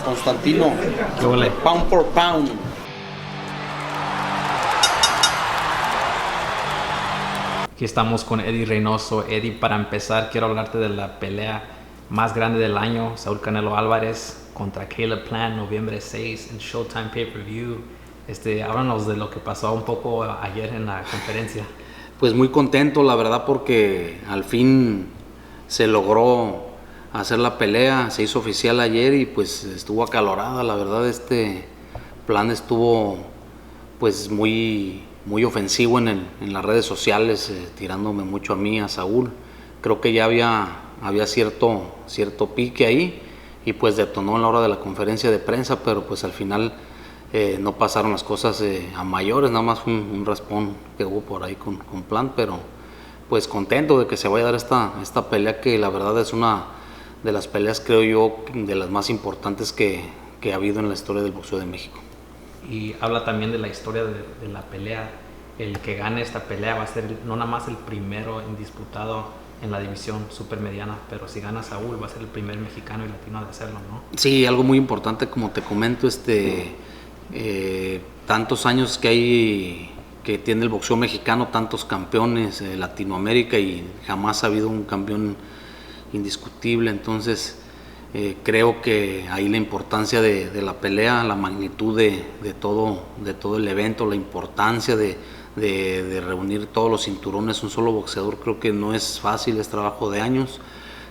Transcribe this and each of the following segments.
Constantino. ¿Qué huele? Pound for pound. Aquí estamos con Eddie Reynoso. Eddie, para empezar, quiero hablarte de la pelea más grande del año, Saúl Canelo Álvarez contra Caleb Plant, noviembre 6 en Showtime Pay-Per-View. Háblanos de lo que pasó un poco ayer en la conferencia. Pues muy contento, la verdad, porque al fin se logró hacer la pelea, se hizo oficial ayer y pues estuvo acalorada, la verdad. Plan estuvo pues muy ofensivo en las redes sociales, tirándome mucho a mí, a Saúl. Creo que ya había cierto pique ahí y pues detonó en la hora de la conferencia de prensa, pero pues al final no pasaron las cosas a mayores, nada más fue un raspón que hubo por ahí con Plant, pero pues contento de que se vaya a dar esta pelea, que la verdad es una de las peleas, creo yo, de las más importantes que ha habido en la historia del boxeo de México. Y habla también de la historia de la pelea. El que gane esta pelea va a ser no nada más el primero indisputado en la división supermediana, pero si gana Saúl va a ser el primer mexicano y latino de hacerlo, ¿no? Sí, algo muy importante, como te comento, tantos años que tiene el boxeo mexicano, tantos campeones de Latinoamérica, y jamás ha habido un campeón indiscutible. Entonces creo que ahí la importancia de la pelea, la magnitud de todo el evento, la importancia de reunir todos los cinturones, un solo boxeador, creo que no es fácil, es trabajo de años,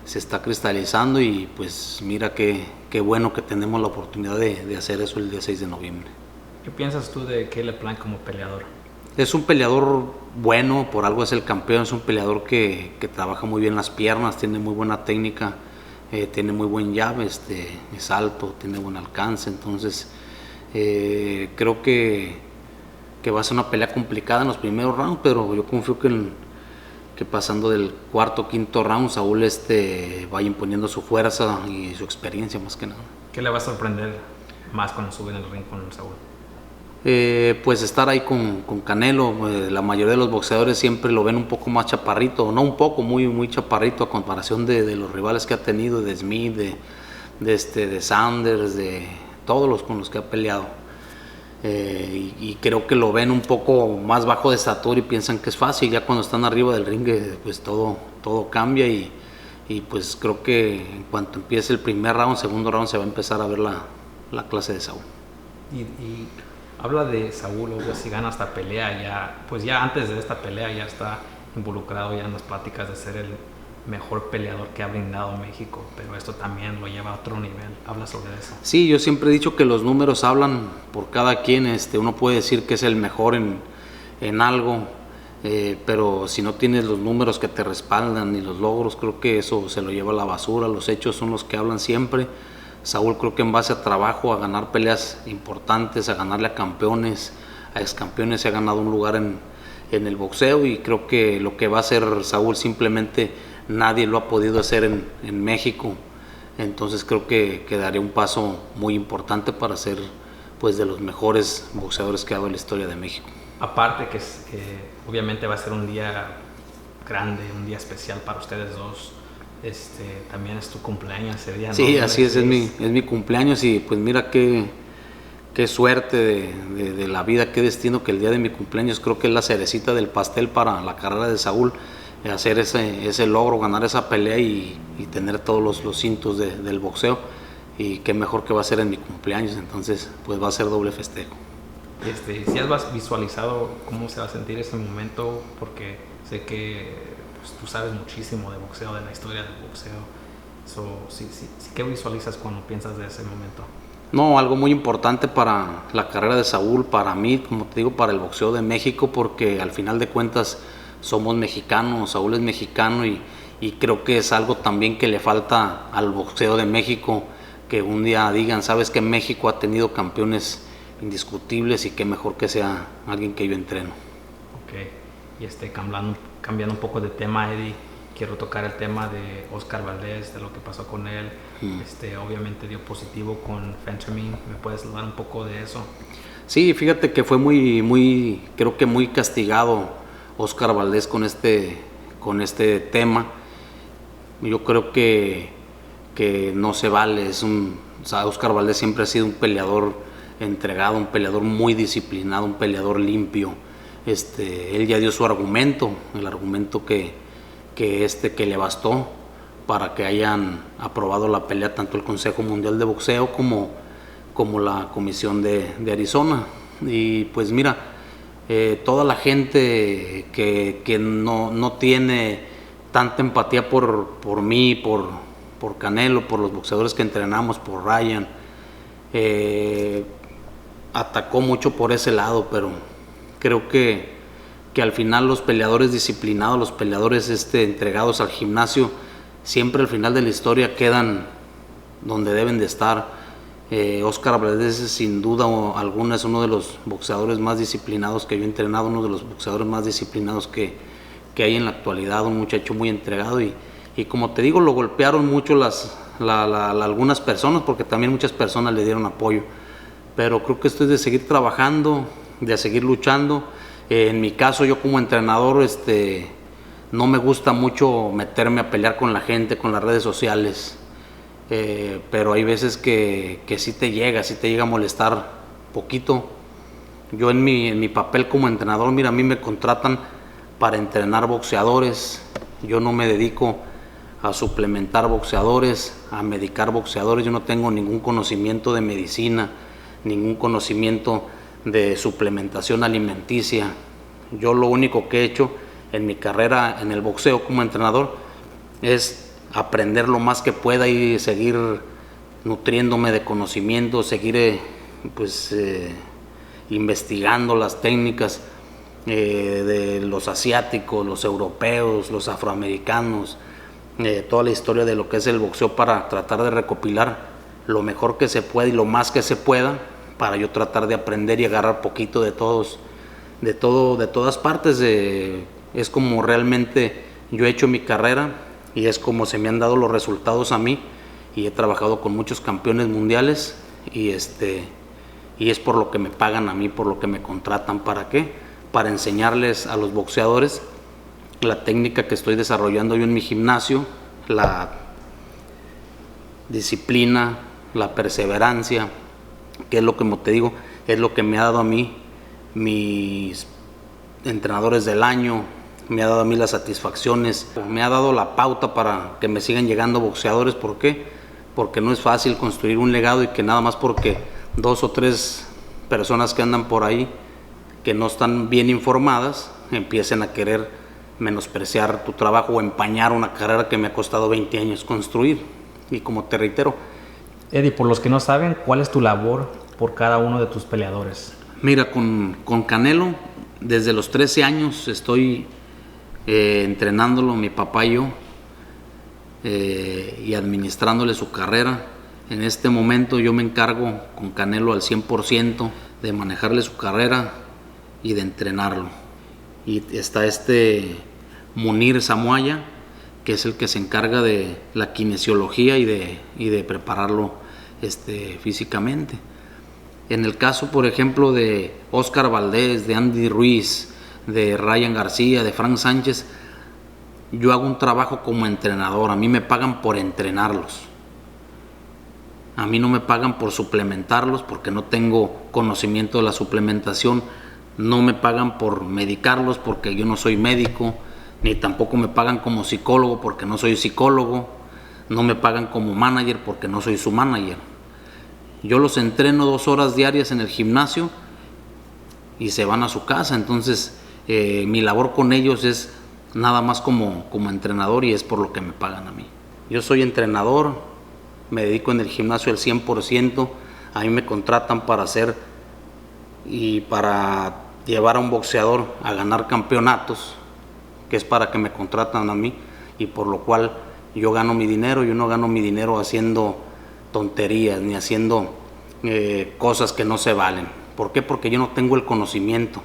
se está cristalizando y pues mira qué bueno que tenemos la oportunidad de hacer eso el día 6 de noviembre. ¿Qué piensas tú de Caleb Plant como peleador? Es un peleador bueno, por algo es el campeón, es un peleador que trabaja muy bien las piernas, tiene muy buena técnica, tiene muy buen jab, es alto, tiene buen alcance, entonces creo que va a ser una pelea complicada en los primeros rounds, pero yo confío que pasando del cuarto o quinto round Saúl vaya imponiendo su fuerza y su experiencia más que nada. ¿Qué le va a sorprender más cuando sube en el ring con Saúl? Pues estar ahí con Canelo. La mayoría de los boxeadores siempre lo ven un poco más chaparrito, no un poco, muy chaparrito a comparación de los rivales que ha tenido, de Smith, de Sanders, de todos los con los que ha peleado. Y creo que lo ven un poco más bajo de estatura y piensan que es fácil. Ya cuando están arriba del ring pues todo cambia y pues creo que en cuanto empiece el primer round, segundo round, se va a empezar a ver la clase de Saúl. Y habla de Saúl, o si gana esta pelea, ya antes de esta pelea ya está involucrado ya en las pláticas de ser el mejor peleador que ha brindado México, pero esto también lo lleva a otro nivel. Habla sobre eso. Sí, yo siempre he dicho que los números hablan por cada quien. Uno puede decir que es el mejor en algo, pero si no tienes los números que te respaldan ni los logros, creo que eso se lo lleva a la basura. Los hechos son los que hablan siempre. Saúl, creo que en base a trabajo, a ganar peleas importantes, a ganarle a campeones, a excampeones, se ha ganado un lugar en el boxeo, y creo que lo que va a hacer Saúl simplemente nadie lo ha podido hacer en México. Entonces creo que daría un paso muy importante para ser pues de los mejores boxeadores que ha dado en la historia de México. Aparte que obviamente va a ser un día grande, un día especial para ustedes dos. También es tu cumpleaños ese día, ¿no? Sí, así es mi cumpleaños, y pues mira qué suerte de la vida, qué destino que el día de mi cumpleaños creo que es la cerecita del pastel para la carrera de Saúl, hacer ese logro, ganar esa pelea y tener todos los cintos del boxeo, y qué mejor que va a ser en mi cumpleaños. Entonces pues va a ser doble festejo. Si has visualizado cómo se va a sentir ese momento, porque sé que tú sabes muchísimo de boxeo, de la historia del boxeo. ¿Qué visualizas cuando piensas de ese momento? No, algo muy importante para la carrera de Saúl, para mí, como te digo, para el boxeo de México, porque al final de cuentas somos mexicanos, Saúl es mexicano, y creo que es algo también que le falta al boxeo de México, que un día digan, sabes que México ha tenido campeones indiscutibles, y qué mejor que sea alguien que yo entreno. Ok, y cambiando un poco de tema, Eddie, quiero tocar el tema de Oscar Valdez, de lo que pasó con él. Obviamente dio positivo con fentermine. ¿Me puedes hablar un poco de eso? Sí, fíjate que fue creo que muy castigado Oscar Valdez con este tema. Yo creo que no se vale, es un O sea, Oscar Valdez siempre ha sido un peleador entregado, un peleador muy disciplinado, un peleador limpio. Él ya dio su argumento, el argumento que le bastó para que hayan aprobado la pelea tanto el Consejo Mundial de Boxeo como la Comisión de Arizona. Y pues mira, toda la gente que no tiene tanta empatía por mí, por Canelo, por los boxeadores que entrenamos, por Ryan, atacó mucho por ese lado, pero creo que al final los peleadores disciplinados, los peleadores entregados al gimnasio, siempre al final de la historia quedan donde deben de estar. Oscar Valdez sin duda alguna es uno de los boxeadores más disciplinados que yo he entrenado, uno de los boxeadores más disciplinados que hay en la actualidad, un muchacho muy entregado y como te digo, lo golpearon mucho algunas personas, porque también muchas personas le dieron apoyo, pero creo que esto es de seguir trabajando, de seguir luchando. En mi caso, yo como entrenador, no me gusta mucho meterme a pelear con la gente, con las redes sociales, pero hay veces que sí te llega a molestar poquito. Yo en mi papel como entrenador, mira, a mí me contratan para entrenar boxeadores. Yo no me dedico a suplementar boxeadores, a medicar boxeadores. Yo no tengo ningún conocimiento de medicina, ningún conocimiento de suplementación alimenticia. Yo lo único que he hecho en mi carrera en el boxeo como entrenador es aprender lo más que pueda y seguir nutriéndome de conocimiento, seguir investigando las técnicas de los asiáticos, los europeos, los afroamericanos, toda la historia de lo que es el boxeo, para tratar de recopilar lo mejor que se pueda y lo más que se pueda, para yo tratar de aprender y agarrar poquito de todas partes. Es como realmente yo he hecho mi carrera y es como se me han dado los resultados a mí, y he trabajado con muchos campeones mundiales y es por lo que me pagan a mí, por lo que me contratan. ¿Para qué? Para enseñarles a los boxeadores la técnica que estoy desarrollando yo en mi gimnasio, la disciplina, la perseverancia, que es lo que, como te digo, es lo que me ha dado a mí mis entrenadores del año, me ha dado a mí las satisfacciones, me ha dado la pauta para que me sigan llegando boxeadores. ¿Por qué? Porque no es fácil construir un legado y que nada más porque 2 o 3 personas que andan por ahí que no están bien informadas empiecen a querer menospreciar tu trabajo o empañar una carrera que me ha costado 20 años construir. Y como te reitero, Eddie, por los que no saben, ¿cuál es tu labor por cada uno de tus peleadores? Mira, con Canelo, desde los 13 años estoy entrenándolo, mi papá y yo, y administrándole su carrera. En este momento yo me encargo con Canelo al 100% de manejarle su carrera y de entrenarlo. Y está Munir Zamuaya, que es el que se encarga de la kinesiología y de prepararlo físicamente. En el caso, por ejemplo, de Oscar Valdez, de Andy Ruiz, de Ryan García, de Frank Sánchez, yo hago un trabajo como entrenador. A mí me pagan por entrenarlos. A mí no me pagan por suplementarlos, porque no tengo conocimiento de la suplementación. No me pagan por medicarlos, porque yo no soy médico. Ni tampoco me pagan como psicólogo, porque no soy psicólogo. No me pagan como manager, porque no soy su manager. Yo los entreno 2 horas diarias en el gimnasio y se van a su casa. Entonces mi labor con ellos es nada más como entrenador, y es por lo que me pagan a mí. Yo soy entrenador, me dedico en el gimnasio al 100%. A mí me contratan para hacer y para llevar a un boxeador a ganar campeonatos, que es para que me contratan a mí, y por lo cual yo gano mi dinero. Yo no gano mi dinero haciendo tonterías ni haciendo cosas que no se valen. ¿Por qué? Porque yo no tengo el conocimiento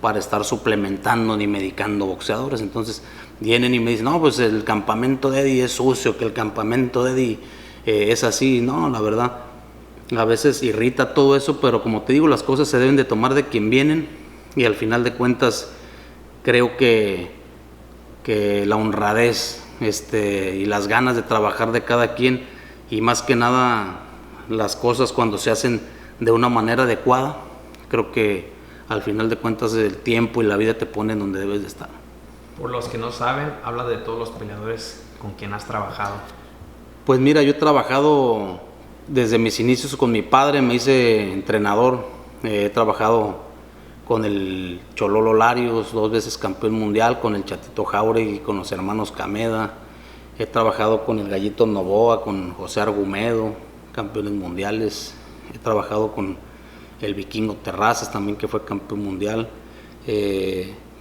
para estar suplementando ni medicando boxeadores. Entonces vienen y me dicen, no, pues el campamento de Eddie es sucio, que el campamento de Eddie es así. No, la verdad, a veces irrita todo eso, pero como te digo, las cosas se deben de tomar de quien vienen, y al final de cuentas creo que la honradez y las ganas de trabajar de cada quien y más que nada las cosas cuando se hacen de una manera adecuada, creo que al final de cuentas el tiempo y la vida te ponen donde debes de estar. Por los que no saben, habla de todos los peleadores con quien has trabajado. Pues mira, yo he trabajado desde mis inicios con mi padre, me hice entrenador, he trabajado con el Chololo Larios, 2 veces campeón mundial, con el Chatito Jauregui, con los hermanos Cameda, he trabajado con el Gallito Novoa, con José Argumedo, campeones mundiales, he trabajado con el Vikingo Terrazas también, que fue campeón mundial,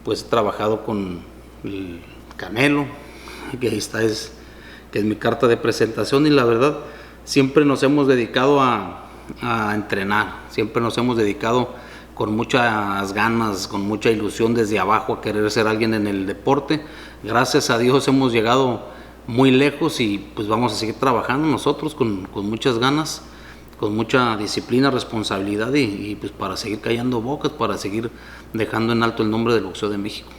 pues he trabajado con el Canelo, que ahí está, que es mi carta de presentación, y la verdad siempre nos hemos dedicado a entrenar, siempre nos hemos dedicado con muchas ganas, con mucha ilusión desde abajo a querer ser alguien en el deporte. Gracias a Dios hemos llegado muy lejos y pues vamos a seguir trabajando nosotros con muchas ganas, con mucha disciplina, responsabilidad y pues para seguir callando bocas, para seguir dejando en alto el nombre del boxeo de México.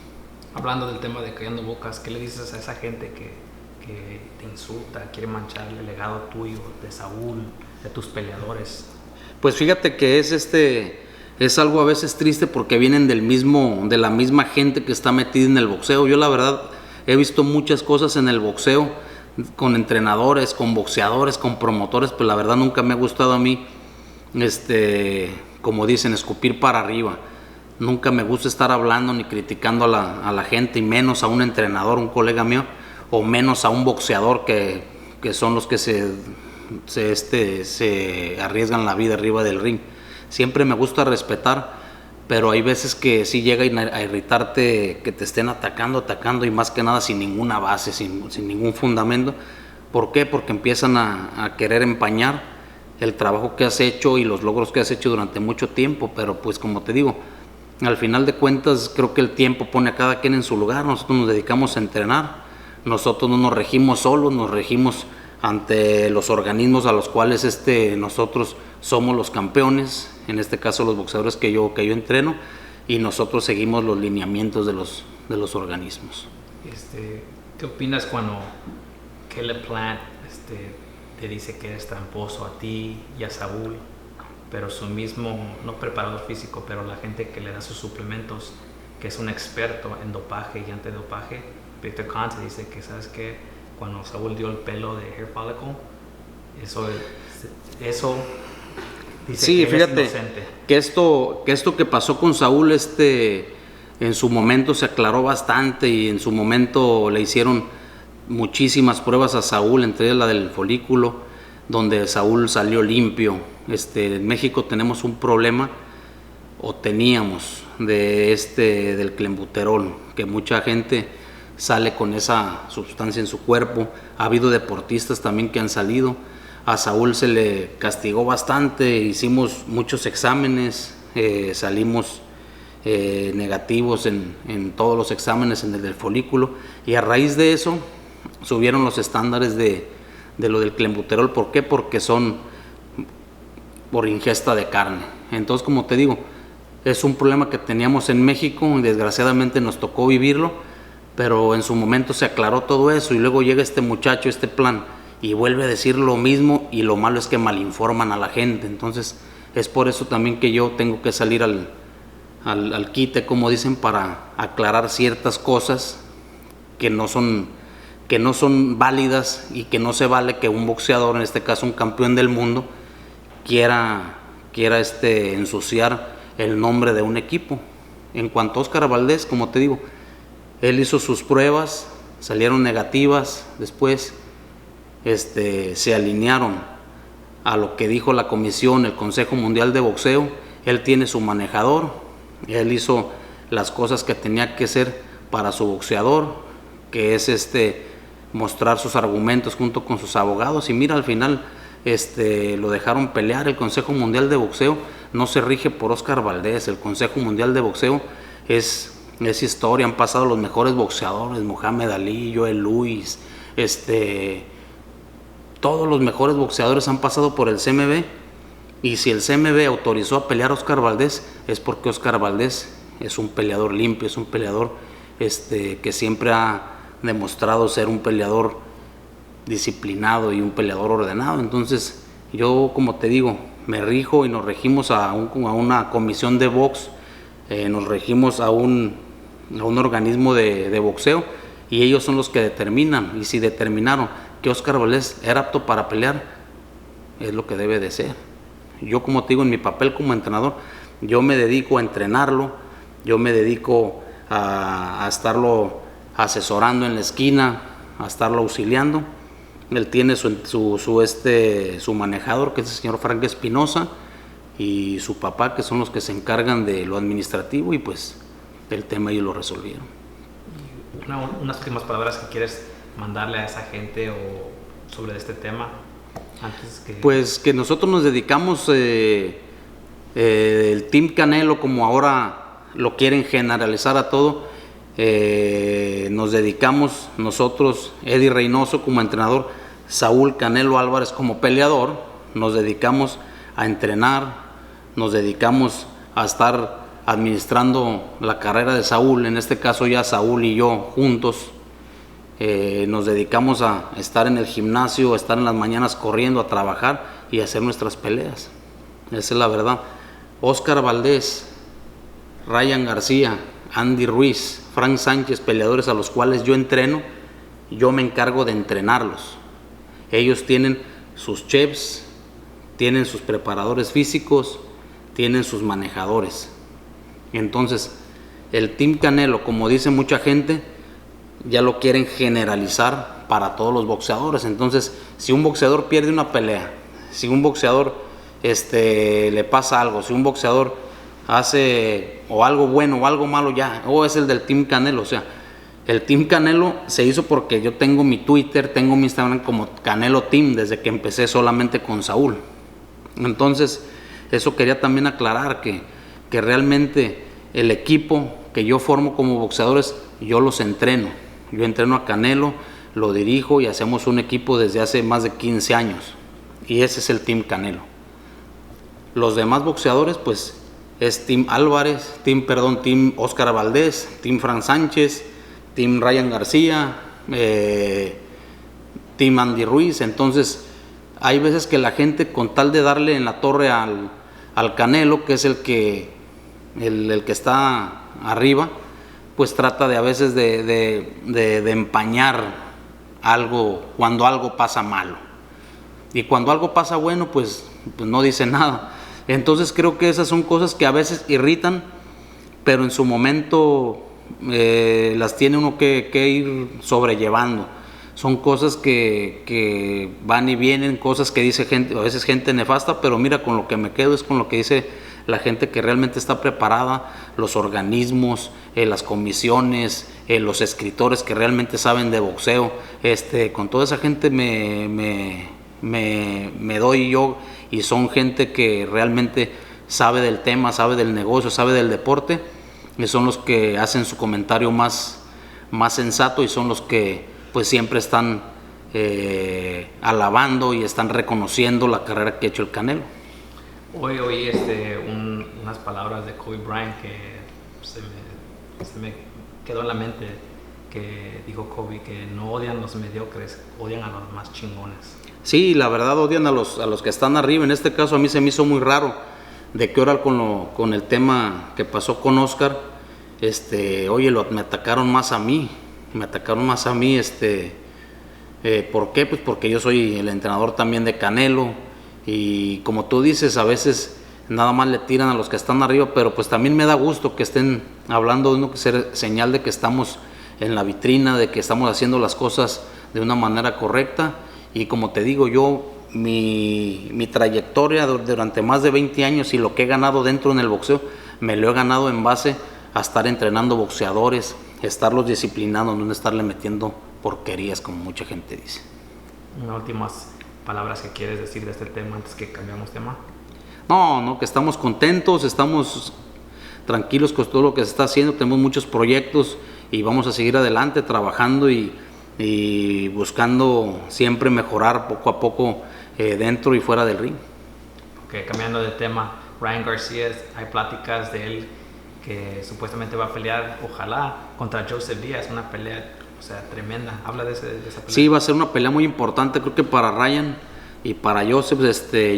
Hablando del tema de callando bocas, ¿qué le dices a esa gente que te insulta, quiere manchar el legado tuyo, de Saúl, de tus peleadores? Pues fíjate que es algo a veces triste porque vienen de la misma gente que está metida en el boxeo. Yo la verdad he visto muchas cosas en el boxeo, con entrenadores, con boxeadores, con promotores, pero la verdad nunca me ha gustado a mí, como dicen, escupir para arriba. Nunca me gusta estar hablando ni criticando a la gente, y menos a un entrenador, un colega mío, o menos a un boxeador que son los que se arriesgan la vida arriba del ring. Siempre me gusta respetar, pero hay veces que sí llega a irritarte que te estén atacando y más que nada sin ninguna base, sin ningún fundamento. ¿Por qué? Porque empiezan a querer empañar el trabajo que has hecho y los logros que has hecho durante mucho tiempo, pero pues como te digo, al final de cuentas creo que el tiempo pone a cada quien en su lugar. Nosotros nos dedicamos a entrenar, nosotros no nos regimos solos, nos regimos ante los organismos a los cuales nosotros somos los campeones, en este caso los boxeadores que yo entreno, y nosotros seguimos los lineamientos de los organismos. ¿Qué opinas cuando Caleb Plant te dice que eres tramposo a ti y a Saúl, pero su mismo, no preparador físico, pero la gente que le da sus suplementos, que es un experto en dopaje y antidopaje, Victor Kahn, te dice que, ¿sabes qué? Cuando Saúl dio el pelo de hair follicle, eso dice sí, que fíjate es inocente. que esto que pasó con Saúl, en su momento se aclaró bastante y en su momento le hicieron muchísimas pruebas a Saúl, entre ellas la del folículo, donde Saúl salió limpio. En México tenemos un problema, o teníamos, del clenbuterol, que mucha gente sale con esa sustancia en su cuerpo. Ha habido deportistas también que han salido. A Saúl se le castigó bastante, hicimos muchos exámenes, salimos negativos en todos los exámenes, en el del folículo, y a raíz de eso subieron los estándares de lo del clenbuterol. ¿Por qué? Porque son por ingesta de carne. Entonces, como te digo, es un problema que teníamos en México y desgraciadamente nos tocó vivirlo, pero en su momento se aclaró todo eso y luego llega este muchacho, Plant, y vuelve a decir lo mismo, y lo malo es que malinforman a la gente. Entonces es por eso también que yo tengo que salir al quite, como dicen, para aclarar ciertas cosas que no son válidas, y que no se vale que un boxeador, en este caso un campeón del mundo, quiera ensuciar el nombre de un equipo. En cuanto a Oscar Valdés, como te digo, él hizo sus pruebas, salieron negativas, después se alinearon a lo que dijo la comisión, el Consejo Mundial de Boxeo. Él tiene su manejador, él hizo las cosas que tenía que hacer para su boxeador, que es mostrar sus argumentos junto con sus abogados, y mira, al final lo dejaron pelear. El Consejo Mundial de Boxeo no se rige por Oscar Valdés, el Consejo Mundial de Boxeo es historia, han pasado los mejores boxeadores, Muhammad Ali, Joel Luis, todos los mejores boxeadores han pasado por el CMB, y si el CMB autorizó a pelear a Oscar Valdés, es porque Oscar Valdés es un peleador limpio, es un peleador que siempre ha demostrado ser un peleador disciplinado y un peleador ordenado. Entonces yo, como te digo, me rijo y nos regimos a una comisión de box, nos regimos a un organismo de boxeo, y ellos son los que determinan, y si determinaron que Oscar Valdez era apto para pelear, es lo que debe de ser. Yo, como te digo, en mi papel como entrenador, yo me dedico a entrenarlo, yo me dedico a estarlo asesorando en la esquina, a estarlo auxiliando. Él tiene su manejador, que es el señor Frank Espinosa, y su papá, que son los que se encargan de lo administrativo, y pues el tema ellos lo resolvieron. Unas últimas palabras que quieres mandarle a esa gente o sobre este tema antes que... Pues que nosotros nos dedicamos, el Team Canelo, como ahora lo quieren generalizar a todo, nos dedicamos nosotros, Eddie Reynoso como entrenador, Saúl Canelo Álvarez como peleador, nos dedicamos a entrenar, nos dedicamos a estar administrando la carrera de Saúl. En este caso ya Saúl y yo juntos nos dedicamos a estar en el gimnasio, a estar en las mañanas corriendo, a trabajar y a hacer nuestras peleas. Esa es la verdad. Oscar Valdez, Ryan García, Andy Ruiz, Frank Sánchez, peleadores a los cuales yo entreno, yo me encargo de entrenarlos. Ellos tienen sus chefs, tienen sus preparadores físicos, tienen sus manejadores. Entonces, el Team Canelo, como dice mucha gente, ya lo quieren generalizar para todos los boxeadores. Entonces, si un boxeador pierde una pelea, si un boxeador le pasa algo, si un boxeador hace o algo bueno o algo malo, ya, es el del Team Canelo. O sea, el Team Canelo se hizo porque yo tengo mi Twitter, tengo mi Instagram como Canelo Team desde que empecé solamente con Saúl. Entonces, eso quería también aclarar, que realmente el equipo que yo formo como boxeadores, yo los entreno. Yo entreno a Canelo, lo dirijo y hacemos un equipo desde hace más de 15 años. Y ese es el Team Canelo. Los demás boxeadores, pues, es Team Álvarez, Team Oscar Valdez, Team Frank Sánchez, Team Ryan García, Team Andy Ruiz. Entonces, hay veces que la gente, con tal de darle en la torre al Canelo, que es el que está arriba, pues trata de a veces de empañar algo cuando algo pasa malo. Y cuando algo pasa bueno, pues no dice nada. Entonces creo que esas son cosas que a veces irritan, pero en su momento las tiene uno que ir sobrellevando. Son cosas que van y vienen, cosas que dice gente, a veces gente nefasta, pero mira, con lo que me quedo es con lo que dice la gente que realmente está preparada, los organismos, las comisiones, los escritores que realmente saben de boxeo. Con toda esa gente me doy yo, y son gente que realmente sabe del tema, sabe del negocio, sabe del deporte, y son los que hacen su comentario más sensato, y son los que pues siempre están alabando y están reconociendo la carrera que ha hecho el Canelo. Hoy oí unas palabras de Kobe Bryant que se me quedó en la mente, que dijo Kobe que no odian a los mediocres, odian a los más chingones. Sí, la verdad odian a los que están arriba. En este caso a mí se me hizo muy raro de que ahora con el tema que pasó con Oscar, oye, me atacaron más a mí. ¿Por qué? Pues porque yo soy el entrenador también de Canelo, y como tú dices, a veces nada más le tiran a los que están arriba, pero pues también me da gusto que estén hablando de uno, que sea señal de que estamos en la vitrina, de que estamos haciendo las cosas de una manera correcta. Y como te digo, yo mi trayectoria durante más de 20 años y lo que he ganado dentro en el boxeo, me lo he ganado en base a estar entrenando boxeadores, estarlos disciplinando, no estarle metiendo porquerías como mucha gente dice. Unas últimas palabras que quieres decir de este tema antes que cambiamos tema. No, que estamos contentos, estamos tranquilos con todo lo que se está haciendo, tenemos muchos proyectos y vamos a seguir adelante trabajando y buscando siempre mejorar poco a poco dentro y fuera del ring. Ok, cambiando de tema, Ryan García, hay pláticas de él que supuestamente va a pelear, ojalá, contra Joseph Díaz, una pelea o sea, tremenda. Habla de esa pelea. Sí, va a ser una pelea muy importante, creo que para Ryan y para Joseph.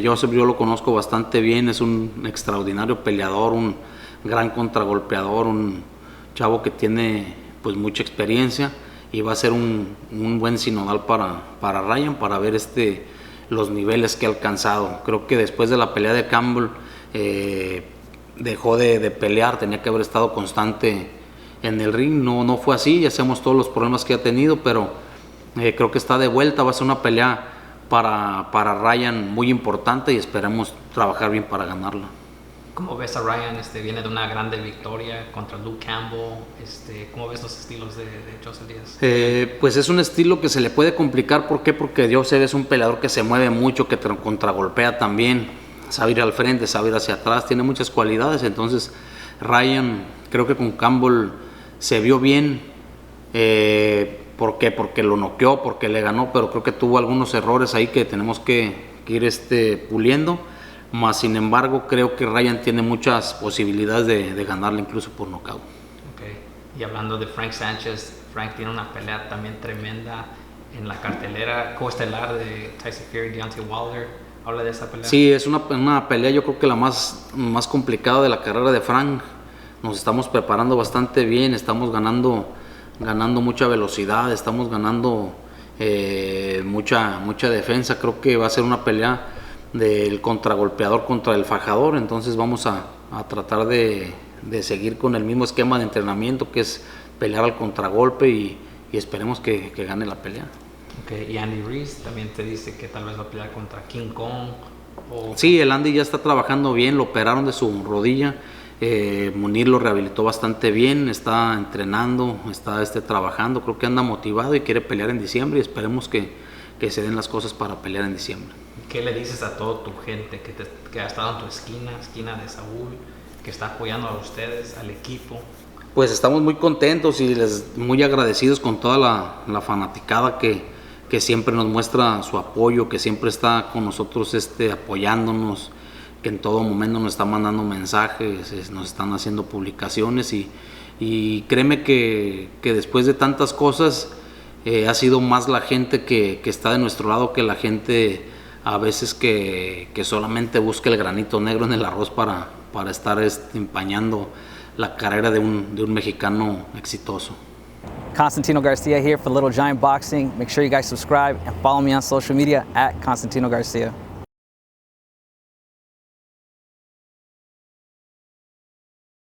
Joseph yo lo conozco bastante bien, es un extraordinario peleador, un gran contragolpeador, un chavo que tiene pues mucha experiencia, y va a ser un buen sinodal para Ryan, para ver los niveles que ha alcanzado. Creo que después de la pelea de Campbell dejó de pelear, tenía que haber estado constante en el ring, no fue así, ya sabemos todos los problemas que ha tenido, pero creo que está de vuelta. Va a ser una pelea para Ryan muy importante y esperemos trabajar bien para ganarla. ¿Cómo ves a Ryan? Viene de una grande victoria contra Luke Campbell. ¿Cómo ves los estilos de Joseph Díaz? Pues es un estilo que se le puede complicar. ¿Por qué? Porque Joseph es un peleador que se mueve mucho, que contragolpea también, sabe ir al frente, sabe ir hacia atrás, tiene muchas cualidades. Entonces Ryan, creo que con Campbell se vio bien. ¿Por qué? Porque lo noqueó, porque le ganó, pero creo que tuvo algunos errores ahí que tenemos que ir puliendo. Más sin embargo, creo que Ryan tiene muchas posibilidades de ganarle incluso por nocaut. Okay. Y hablando de Frank Sanchez, Frank tiene una pelea también tremenda en la cartelera coestelar de Tyson Fury, Deontay Wilder. Habla de esa pelea. Sí, es una pelea, yo creo que la más complicada de la carrera de Frank. Nos estamos preparando bastante bien, estamos ganando mucha velocidad, estamos ganando mucha defensa. Creo que va a ser una pelea del contragolpeador contra el fajador. Entonces vamos a tratar de seguir con el mismo esquema de entrenamiento, que es pelear al contragolpe, y esperemos que gane la pelea. Okay. Y Andy Ruiz también te dice que tal vez va a pelear contra King Kong. Sí, el Andy ya está trabajando bien, lo operaron de su rodilla. Munir lo rehabilitó bastante bien, está entrenando, está trabajando, creo que anda motivado y quiere pelear en diciembre, y esperemos que se den las cosas para pelear en diciembre. ¿Qué le dices a toda tu gente que ha estado en tu esquina de Saúl, que está apoyando a ustedes, al equipo? Pues estamos muy contentos y muy agradecidos con toda la fanaticada que siempre nos muestra su apoyo, que siempre está con nosotros apoyándonos, que en todo momento nos están mandando mensajes, nos están haciendo publicaciones, y créeme que después de tantas cosas ha sido más la gente que está de nuestro lado que la gente a veces que solamente busca el granito negro en el arroz para estar empañando la carrera de un mexicano exitoso. Constantino Garcia here for Little Giant Boxing. Make sure you guys subscribe and follow me on social media at Constantino Garcia.